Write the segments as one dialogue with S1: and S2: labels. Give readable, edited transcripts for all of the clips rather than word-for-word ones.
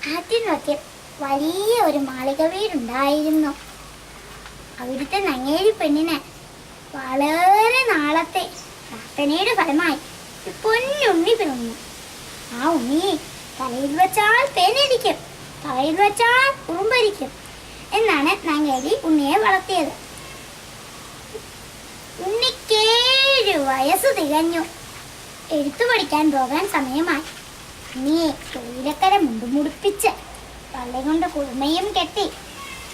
S1: ആറ്റിൻവക്കിൽ വലിയ ഒരു മാളിക വീടുണ്ടായിരുന്നു. അവിടുത്തെ നങ്ങേലി പെണ്ണിന് വളരെ നാളത്തെ പ്രാർത്ഥനയുടെ ഫലമായി ഒരു പൊന്നുണ്ണി പിറന്നു. ആ ഉണ്ണിയെ തലയിൽ വെച്ചാൽ തേനടിക്കും, തലയിൽ വെച്ചാൽ ഉറുമ്പരിക്കും എന്നാണ് നങ്ങേലി ഉണ്ണിയെ വളർത്തിയത്. ഉണ്ണിക്ക് 7 വയസ്സ് തികഞ്ഞു. എഴുത്തു പഠിക്കാൻ പോകാൻ സമയമായി. ഉണ്ണിയെ തൊഴിലക്കര മുണ്ടുമുടിപ്പിച്ച് പള്ളി കൊണ്ട് കുടുമയും കെട്ടി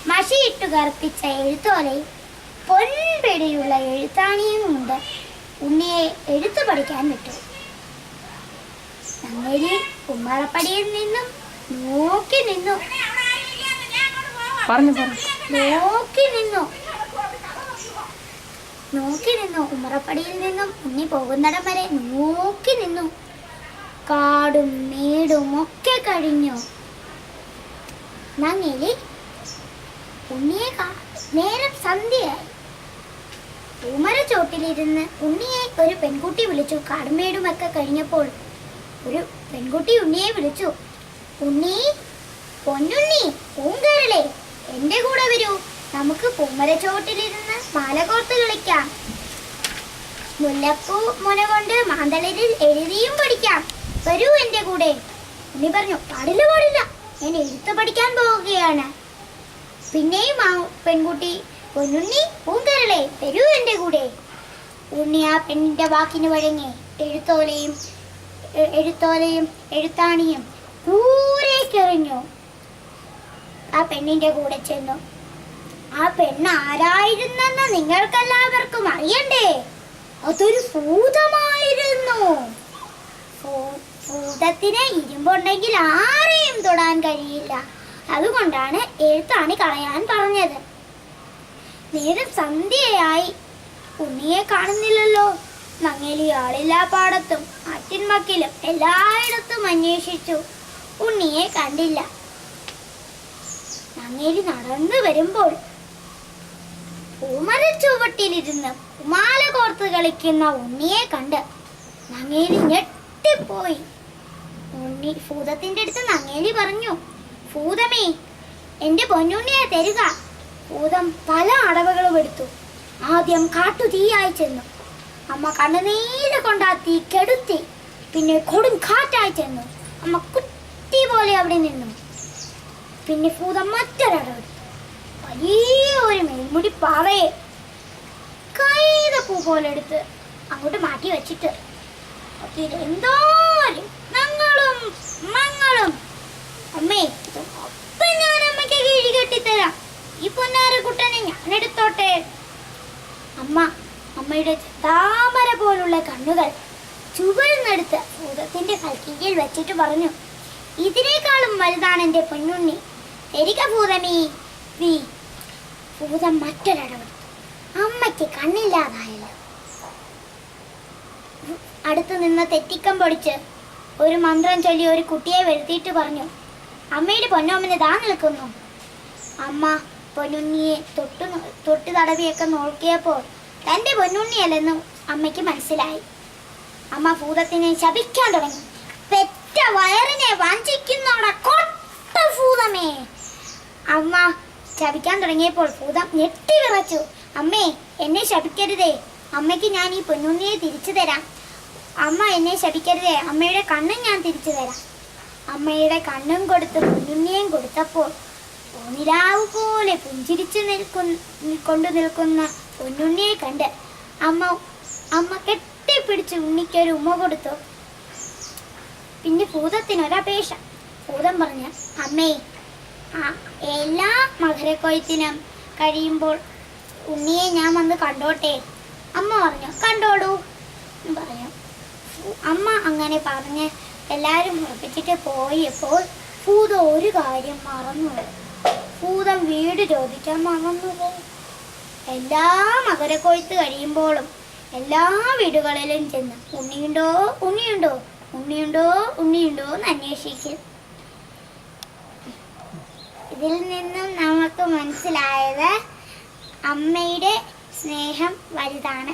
S1: മഷിയിട്ടു കറുപ്പിച്ച എഴുത്തോലയും പൊൻപിടിയുള്ള എഴുത്താണിയും കൊണ്ട് ഉണ്ണിയെ എഴുത്തു പഠിക്കാൻ വിട്ടു. നങ്ങേലി കുമ്മാളപ്പടിയിൽ നിന്നും നോക്കി നിന്നു. ഉമ്മറപ്പടിയിൽ നിന്നും ഉണ്ണി പോകുന്നിടം വരെ നോക്കി നിന്നു. കാടും മേടും ഒക്കെ കഴിഞ്ഞു. നങ്ങേലി ഉണ്ണിയെ നേരം സന്ധ്യയായി. ഉമ്മരച്ചോട്ടിലിരുന്ന് ഉണ്ണിയെ ഒരു പെൺകുട്ടി വിളിച്ചു. കാടും മേടും ഒക്കെ കഴിഞ്ഞപ്പോൾ ഒരു പെൺകുട്ടി ഉണ്ണിയെ വിളിച്ചു. ഉണ്ണി, പൊന്നുണ്ണി, പൂങ്കരളെ, എന്റെ കൂടെ വരൂ. നമുക്ക് പൂമരച്ചോട്ടിലിരുന്ന് മാല കോർത്ത് കളിക്കാം. മുല്ലപ്പൂ മുന കൊണ്ട് മാന്തളിരിൽ എഴുതിയും പഠിക്കാം. വരൂ എന്റെ കൂടെ. ഉണ്ണി പറഞ്ഞു, പാടില്ല പാടില്ല, ഞാൻ എഴുത്ത് പഠിക്കാൻ പോവുകയാണ്. പിന്നെയും ആ പെൺകുട്ടി, പൊന്നുണ്ണി, പൂങ്കരളെ, വരൂ എന്റെ കൂടെ. ഉണ്ണി ആ പെണ്ണിന്റെ വാക്കിന് വഴങ്ങി എഴുത്തോലയും എഴുത്താണിയും ദൂരേക്കെറിഞ്ഞു. ആ പെണ്ണിന്റെ കൂടെ ചെന്നു. ആ പെണ്ണ് ആരായിരുന്നെന്ന് നിങ്ങൾക്കെല്ലാവർക്കും അറിയണ്ടേ? അതൊരു ഭൂതമായിരുന്നു. ഭൂതത്തിന് ഇരുമ്പുണ്ടെങ്കിൽ ആരെയും തൊടാൻ കഴിയില്ല. അതുകൊണ്ടാണ് എഴുത്താണി കളയാൻ പറഞ്ഞത്. നേരം സന്ധ്യയായി. ഉണ്ണിയെ കാണുന്നില്ലല്ലോ. നങ്ങേലി ആളില്ലാ പാടത്തും ആറ്റിൻവക്കിലും എല്ലായിടത്തും അന്വേഷിച്ചു. ഉണ്ണിയെ കണ്ടില്ല. നങ്ങേലി നടന്നു വരുമ്പോൾ പൂമരച്ചുവട്ടിലിരുന്ന് കുമാല കോർത്ത് കളിക്കുന്ന ഉണ്ണിയെ കണ്ട് നങ്ങേലി ഞെട്ടിപ്പോയി. ഭൂതത്തിന്റെ അടുത്ത് നങ്ങേലി പറഞ്ഞു, ഭൂതമേ, എന്റെ പൊന്നുണ്ണിയെ തരുക. ഭൂതം പല അടവുകളും എടുത്തു. ആദ്യം കാട്ടുതീയായി ചെന്നു. അമ്മ കണ്ണുനീര് കൊണ്ടാ തീ കെടുത്തി. പിന്നെ കൊടും കാറ്റായി ചെന്നു. അമ്മ കുറ്റി പോലെ അവിടെ നിന്നു. പിന്നെ ഭൂതം മറ്റൊരടവെടുത്തു. വലിയ ഒരു മേൽമുടി പാറയെ കൈതപ്പൂ പോലെ എടുത്ത് അങ്ങോട്ട് മാറ്റി വെച്ചിട്ട് അതിലെന്തോരും ഞങ്ങളും മങ്ങളും. അമ്മേ, അപ്പം ഞാൻ അമ്മയ്ക്ക് കിഴി കെട്ടിത്തരാം. ഈ പൊന്നാരക്കുട്ടനെ ഞാൻ എടുത്തോട്ടെ. അമ്മയുടെ താമര പോലുള്ള കണ്ണുകൾ ചുവഴ്ന്നെടുത്ത് ഭൂതത്തിന്റെ കൽക്കീഴിൽ വെച്ചിട്ട് പറഞ്ഞു, ഇതിനേക്കാളും വലുതാണ് എന്റെ പൊന്നുണ്ണി. തരിക ഭൂതമേ. ഭൂതം മറ്റൊരടവെടുത്തു. അമ്മയ്ക്ക് കണ്ണില്ലാതായല്ലോ. അടുത്തു നിന്ന് തെറ്റിക്കം പൊടിച്ച് ഒരു മന്ത്രം ചൊല്ലി ഒരു കുട്ടിയെ വരുത്തിയിട്ട് പറഞ്ഞു, അമ്മയുടെ പൊന്നോമ്മനെ ദാ നിൽക്കുന്നു. അമ്മ പൊന്നുണ്ണിയെ തൊട്ട് തടവിയൊക്കെ നോക്കിയപ്പോൾ തൻ്റെ പൊന്നുണ്ണിയല്ലെന്ന് അമ്മയ്ക്ക് മനസ്സിലായി. അമ്മ ഭൂതത്തിനെ ശപിക്കാൻ തുടങ്ങി. പെറ്റ വയറിനെ വഞ്ചിക്കുന്നോടെ കൊട്ട ഭൂതമേ. അമ്മ ശപിക്കാൻ തുടങ്ങിയപ്പോൾ ഭൂതം ഞെട്ടി വിറച്ചു. അമ്മേ, എന്നെ ശപിക്കരുതേ. അമ്മയ്ക്ക് ഞാൻ ഈ പൊന്നുണ്ണിയെ തിരിച്ചു തരാം. അമ്മ എന്നെ ശപിക്കരുതേ. അമ്മയുടെ കണ്ണും ഞാൻ തിരിച്ചു തരാം. അമ്മയുടെ കണ്ണും കൊടുത്ത് പൊന്നുണ്ണിയും കൊടുത്തപ്പോൾ പൂനിലാവ് പോലെ പുഞ്ചിരിച്ചു കൊണ്ടു നിൽക്കുന്ന പൊന്നുണ്ണിയെ കണ്ട് അമ്മ കെട്ടിപ്പിടിച്ച് ഉണ്ണിക്കൊരു ഉമ്മ കൊടുത്തു. പിന്നെ ഭൂതത്തിനൊരപേക്ഷ. ഭൂതം പറഞ്ഞു, അമ്മേ, എല്ലാ മകരക്കൊയ്ത്തിനും കഴിയുമ്പോൾ ഉണ്ണിയെ ഞാൻ വന്ന് കണ്ടോട്ടെ. അമ്മ പറഞ്ഞു, കണ്ടോടൂ പറഞ്ഞു. അമ്മ അങ്ങനെ പറഞ്ഞ് എല്ലാവരും ഉറപ്പിച്ചിട്ട് പോയപ്പോൾ ഭൂതം ഒരു കാര്യം മറന്നുപോയി. ഭൂതം വീട് ചോദിക്കാൻ മറന്നുപോയി. എല്ലാ മകരക്കൊയ്ത്ത് കഴിയുമ്പോഴും എല്ലാ വീടുകളിലും ചെന്ന് ഉണ്ണിയുണ്ടോ ഉണ്ണിയുണ്ടോ ഉണ്ണിയുണ്ടോ ഉണ്ണിയുണ്ടോ എന്ന് അന്വേഷിക്കും. ഇതിൽ നിന്നും നമുക്ക് മനസ്സിലായത് അമ്മയുടെ സ്നേഹം വലുതാണ്.